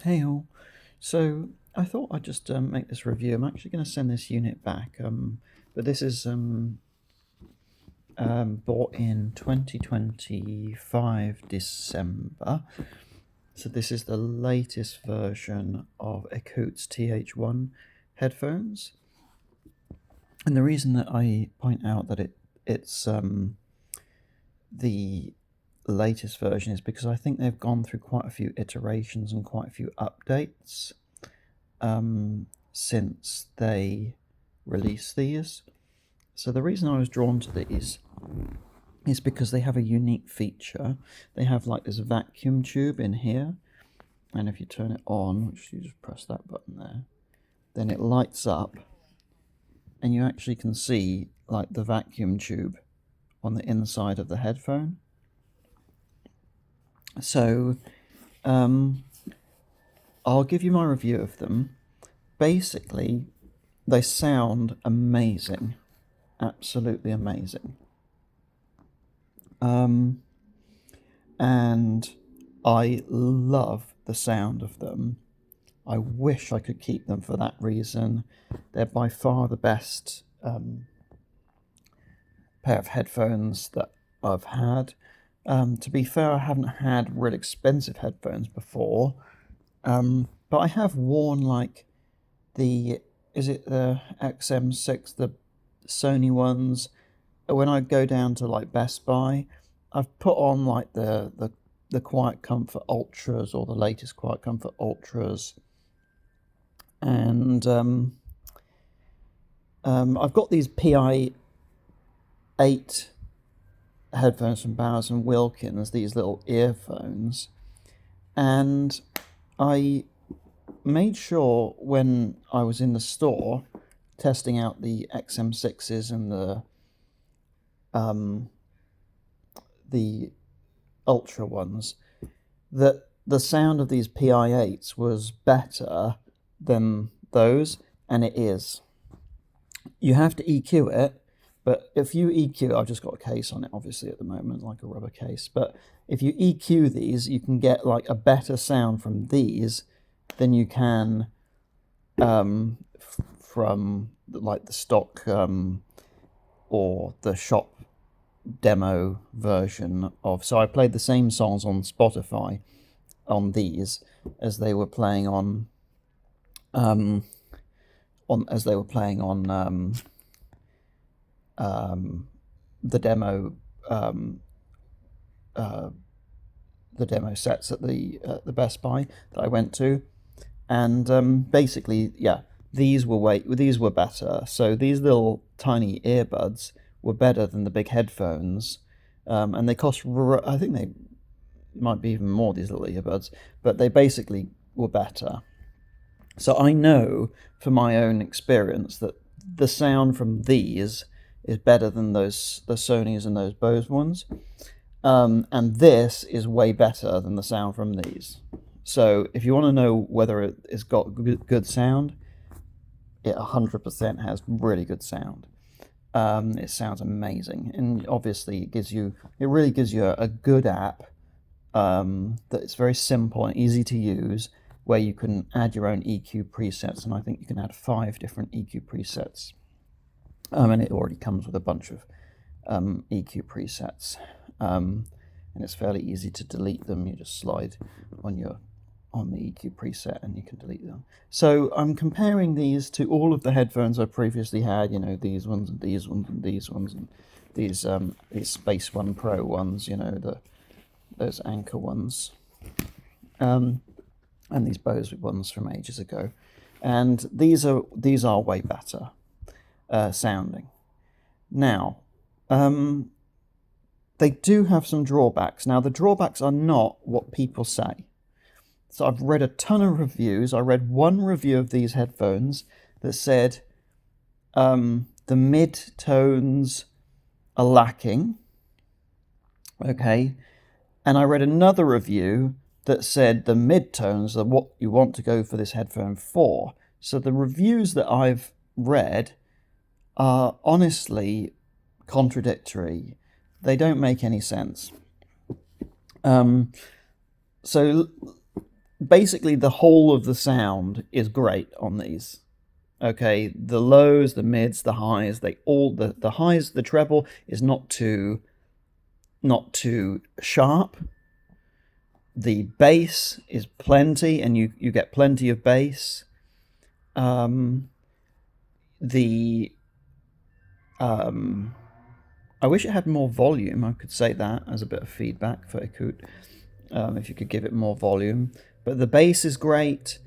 Hey all. So I thought I'd just make this review. I'm actually going to send this unit back, but this is bought in 2025 December. So this is the latest version of Ecoute TH1 headphones. And the reason that I point out that it's the latest version is because I think they've gone through quite a few iterations and quite a few updates since they released these. So the reason I was drawn to these is because they have a unique feature. They have like this vacuum tube in here, and if you turn it on, which you just press that button there, then it lights up, and you actually can see like the vacuum tube on the inside of the headphone. So I'll give you my review of them. Basically, they sound amazing, absolutely amazing. And I love the sound of them. I wish I could keep them for that reason. They're by far the best pair of headphones that I've had. To be fair, I haven't had real expensive headphones before, but I have worn like the XM6, the Sony ones. When I go down to like Best Buy, I've put on like the Quiet Comfort Ultras or the latest Quiet Comfort Ultras, and I've got these PI 8 headphones from Bowers and Wilkins, these little earphones, and I made sure when I was in the store testing out the XM6s and the Ultra ones that the sound of these PI8s was better than those, and it is. You have to EQ it, but if you EQ, I've just got a case on it obviously at the moment, like a rubber case, but if you EQ these, you can get like a better sound from these than you can from like the stock or the shop demo version of. So I played the same songs on Spotify on these as they were playing on the demo the demo sets at the Best Buy that I went to, and basically, yeah, these were better. So these little tiny earbuds were better than the big headphones, and they cost. I think they might be even more, these little earbuds, but they basically were better. So I know from my own experience that the sound from these is better than the Sonys and those Bose ones, and this is way better than the sound from these. So if you want to know whether it's got good sound, it 100% has really good sound. It sounds amazing, and obviously it really gives you a good app that it's very simple and easy to use, where you can add your own EQ presets, and I think you can add 5 different EQ presets, and it already comes with a bunch of EQ presets, and it's fairly easy to delete them. You just slide on the EQ preset and you can delete them. So I'm comparing these to all of the headphones I previously had, these ones and these ones and these ones and these Space One Pro ones, those Anchor ones, and these Bose ones from ages ago, and these are way better sounding. Now, they do have some drawbacks. Now, the drawbacks are not what people say. So I've read a ton of reviews. I read one review of these headphones that said the mid-tones are lacking. Okay. And I read another review that said the mid-tones are what you want to go for this headphone for. So the reviews that I've read are honestly contradictory. They don't make any sense. So basically the whole of the sound is great on these. Okay, the lows, the mids, the highs, the highs, the treble is not too sharp. The bass is plenty, and you get plenty of bass. The I wish it had more volume. I could say that as a bit of feedback for Ecoute, if you could give it more volume. But the bass is great.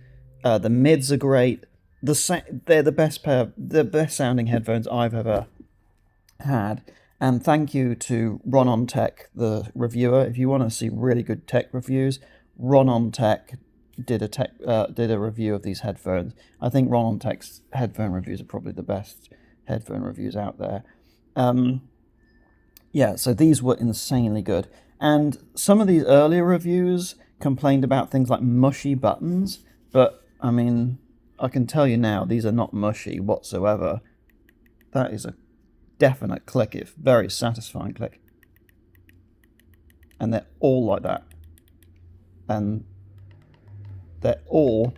The mids are great. They're the best sounding headphones I've ever had. And thank you to Ron on Tech, the reviewer. If you want to see really good tech reviews, Ron on Tech did a review of these headphones. I think Ron on Tech's headphone reviews are probably the best headphone reviews out there. Yeah, so these were insanely good. And some of these earlier reviews complained about things like mushy buttons, but I mean, I can tell you now, these are not mushy whatsoever. That is a definite click, it's very satisfying click. And they're all like that. And they're all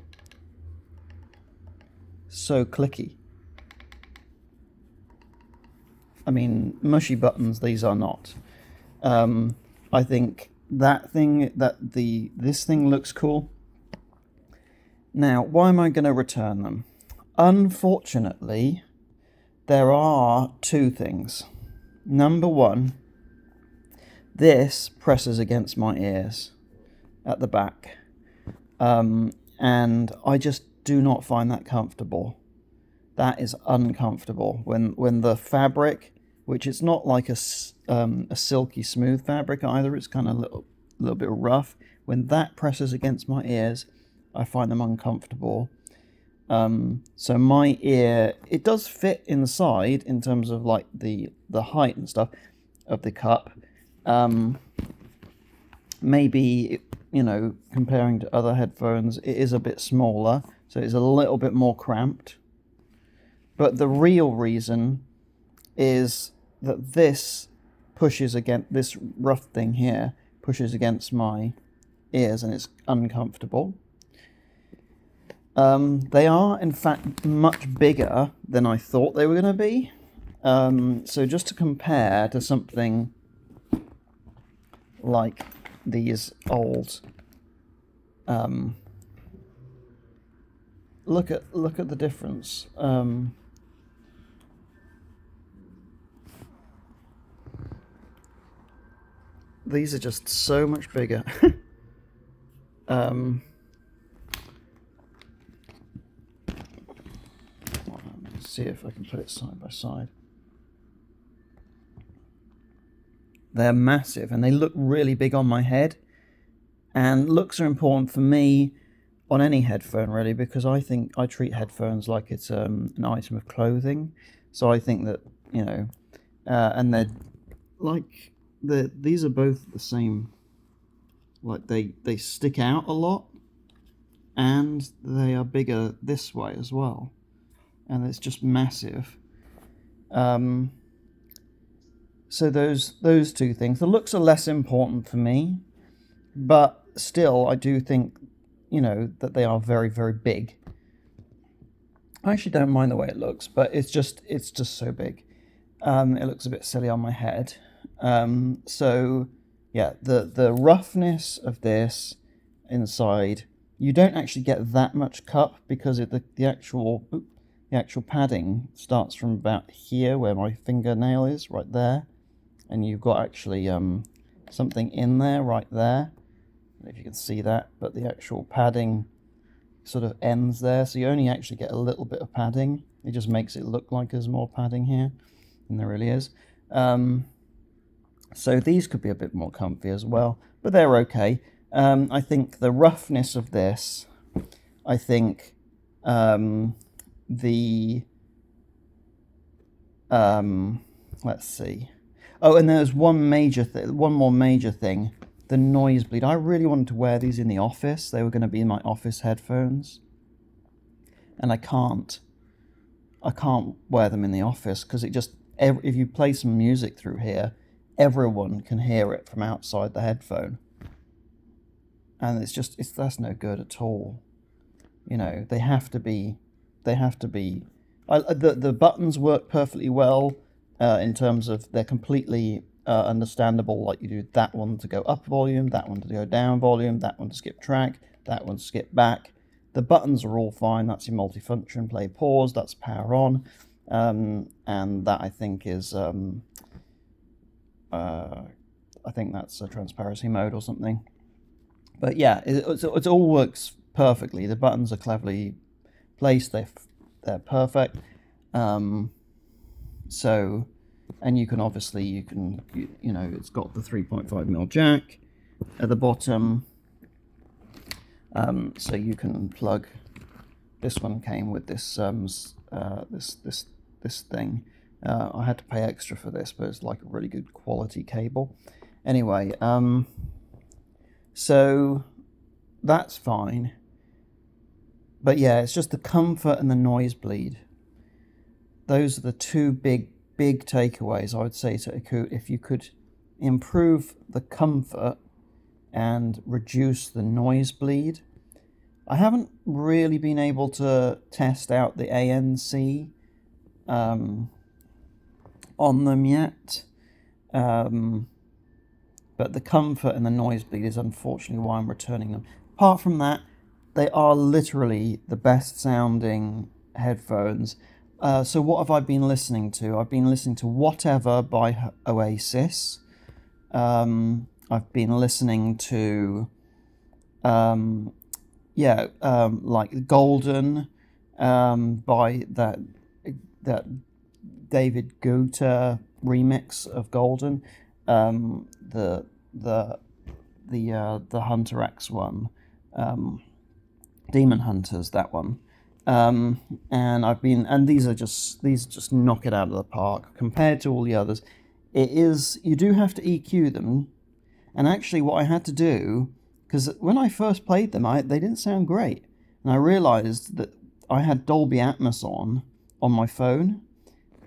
so clicky. I mean, mushy buttons, these are not. I think this thing looks cool. Now, why am I going to return them? Unfortunately, there are two things. Number one, this presses against my ears at the back. And I just do not find that comfortable. That is uncomfortable. When the fabric, which is not like a silky smooth fabric either, it's kind of a little bit rough. When that presses against my ears, I find them uncomfortable. So my ear, it does fit inside in terms of like the height and stuff of the cup. Maybe, comparing to other headphones, it is a bit smaller, so it's a little bit more cramped. But the real reason is that this rough thing here pushes against my ears, and it's uncomfortable. They are, in fact, much bigger than I thought they were going to be. So just to compare to something like these old, look at the difference. These are just so much bigger. Let's see if I can put it side by side. They're massive, and they look really big on my head. And looks are important for me on any headphone, really, because I think I treat headphones like it's an item of clothing. So I think that, and they're like, these are both the same. Like they stick out a lot, and they are bigger this way as well, and it's just massive. So those two things. The looks are less important for me, but still I do think, that they are very, very big. I actually don't mind the way it looks, but it's just so big. It looks a bit silly on my head. So yeah, the roughness of this inside, you don't actually get that much cup because the actual padding starts from about here where my fingernail is, right there, and you've got actually something in there right there. I don't know if you can see that, but the actual padding sort of ends there, so you only actually get a little bit of padding. It just makes it look like there's more padding here than there really is. So these could be a bit more comfy as well, but they're okay. I think the roughness of this, I think let's see. Oh, and there's one more major thing. The noise bleed. I really wanted to wear these in the office. They were going to be my office headphones, and I can't wear them in the office because if you play some music through here, everyone can hear it from outside the headphone. and that's no good at all. You know, they have to be. The buttons work perfectly well in terms of they're completely understandable. Like you do that one to go up volume, that one to go down volume, that one to skip track, that one to skip back. The buttons are all fine. That's your multifunction play pause. That's power on, and that I think is I think that's a transparency mode or something. But yeah, it all works perfectly. The buttons are cleverly placed. They're perfect. So, and you can obviously you know it's got the 3.5mm jack at the bottom. So you can plug. This one came with this this thing. I had to pay extra for this, but it's like a really good quality cable. Anyway, so that's fine. But yeah, it's just the comfort and the noise bleed. Those are the two big takeaways I would say to Ecoute. If you could improve the comfort and reduce the noise bleed. I haven't really been able to test out the ANC on them yet. But the comfort and the noise bleed is unfortunately why I'm returning them. Apart from that, they are literally the best sounding headphones. So what have I been listening to? I've been listening to Whatever by Oasis. I've been listening to like Golden by that David Eoot remix of Golden, the Hunter X one, Demon Hunters, that one, and these just knock it out of the park compared to all the others. You do have to EQ them, and actually what I had to do, because when I first played them, they didn't sound great, and I realised that I had Dolby Atmos on my phone,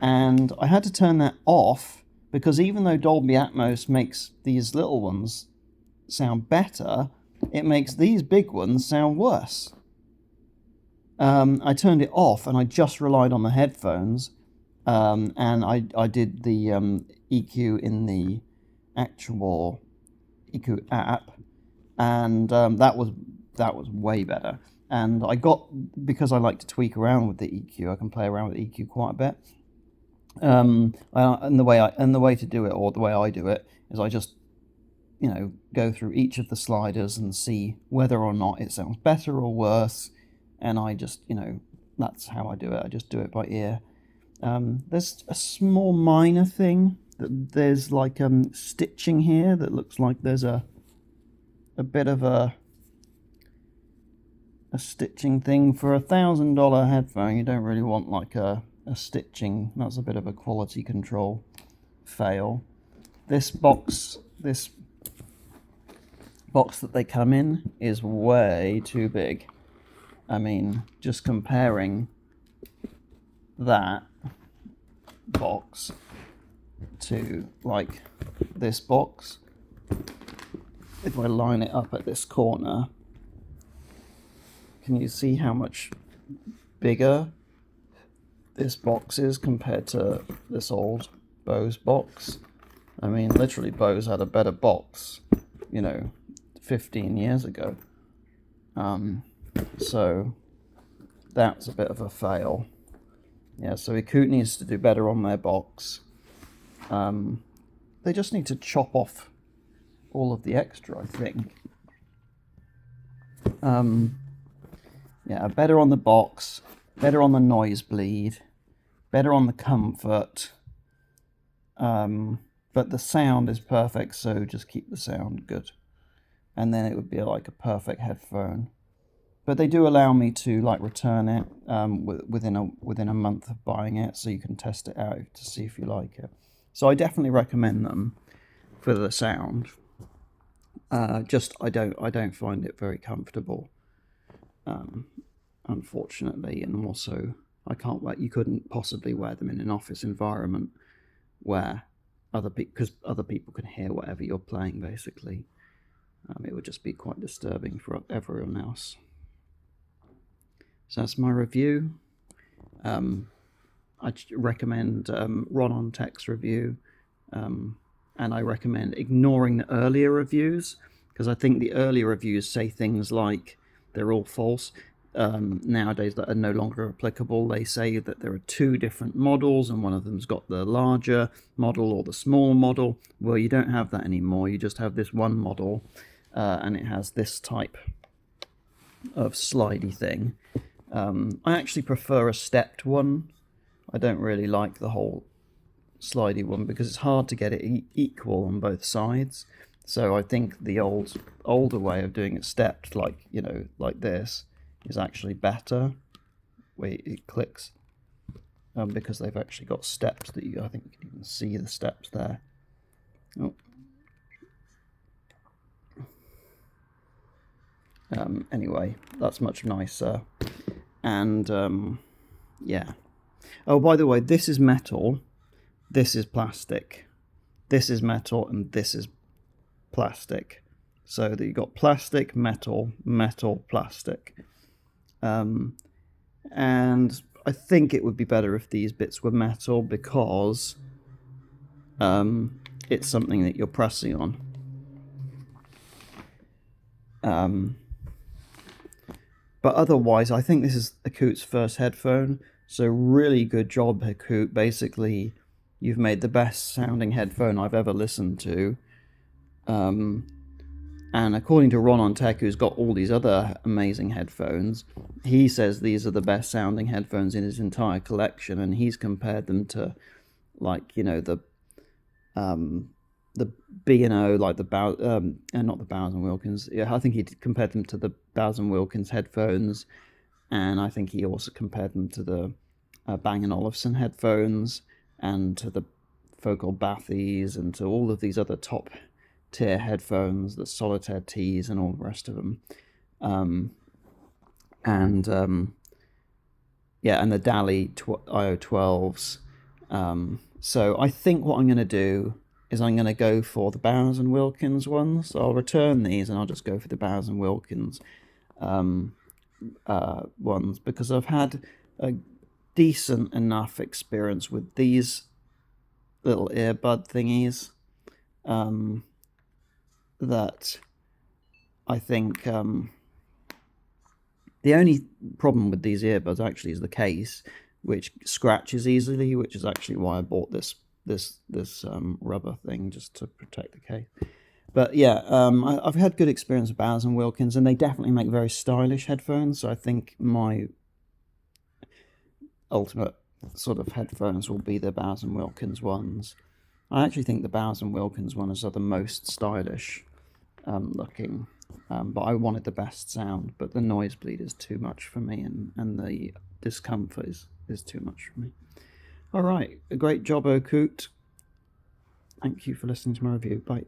and I had to turn that off, because even though Dolby Atmos makes these little ones sound better, it makes these big ones sound worse. I turned it off, and I just relied on the headphones, and I did the EQ in the actual Ecoute app, and that was way better. And because I like to tweak around with the EQ, I can play around with the EQ quite a bit. And the way to do it, or the way I do it, is I just go through each of the sliders and see whether or not it sounds better or worse, and I just that's how I do it. I just do it by ear. There's a small minor thing that there's like stitching here that looks like there's a bit of a stitching thing. For $1,000 headphone, you don't really want like a stitching. That's a bit of a quality control fail. This box that they come in is way too big. I mean, just comparing that box to like this box, if I line it up at this corner, can you see how much bigger this box is compared to this old Bose box? I mean, literally Bose had a better box 15 years ago. So that's a bit of a fail. Yeah, so Ecoute needs to do better on their box. They just need to chop off all of the extra, I think. Yeah, better on the box, better on the noise bleed, better on the comfort. But the sound is perfect, so just keep the sound good. And then it would be like a perfect headphone. But they do allow me to like return it within a month of buying it, so you can test it out to see if you like it. So I definitely recommend them for the sound. Just I don't find it very comfortable, unfortunately, and also you couldn't possibly wear them in an office environment where because other people can hear whatever you're playing, basically. It would just be quite disturbing for everyone else. So that's my review. I recommend Ron on Tech's review, and I recommend ignoring the earlier reviews, because I think the earlier reviews say things like they're all false. Nowadays that are no longer applicable. They say that there are two different models and one of them's got the larger model or the small model. Well, you don't have that anymore. You just have this one model, and it has this type of slidey thing. I actually prefer a stepped one. I don't really like the whole slidey one because it's hard to get it equal on both sides. So I think the older way of doing it stepped, like, you know, like this, is actually better. Wait, it clicks, because they've actually got steps that I think you can even see the steps there. Oh. Anyway, that's much nicer. And yeah. Oh, by the way, this is metal, this is plastic, this is metal, and this is plastic. So that you've got plastic, metal, metal, plastic. And I think it would be better if these bits were metal, because it's something that you're pressing on. But otherwise, I think this is Ecoute's first headphone, so really good job, Ecoute. Basically, you've made the best sounding headphone I've ever listened to. And according to Ron on Tech, who's got all these other amazing headphones, he says these are the best sounding headphones in his entire collection, and he's compared them to, like, you know, the B&O, like the not the Bowers and Wilkins. Yeah, I think he compared them to the Bowers and Wilkins headphones, and I think he also compared them to the Bang & Olufsen headphones, and to the Focal Bathies, and to all of these other top tier headphones, the Solitaire T's and all the rest of them. Yeah, and the Dali IO12s. So I think what I'm going to do is I'm going to go for the Bowers and Wilkins ones. So I'll return these and I'll just go for the Bowers and Wilkins ones, because I've had a decent enough experience with these little earbud thingies, that I think the only problem with these earbuds actually is the case, which scratches easily, which is actually why I bought this rubber thing, just to protect the case. But yeah, I've had good experience with Bowers and Wilkins, and they definitely make very stylish headphones. So I think my ultimate sort of headphones will be the Bowers and Wilkins ones. I actually think the Bowers and Wilkins ones are the most stylish looking, but I wanted the best sound, but the noise bleed is too much for me, and the discomfort is too much for me. All right, a great job, Ecoute. Thank you for listening to my review. Bye.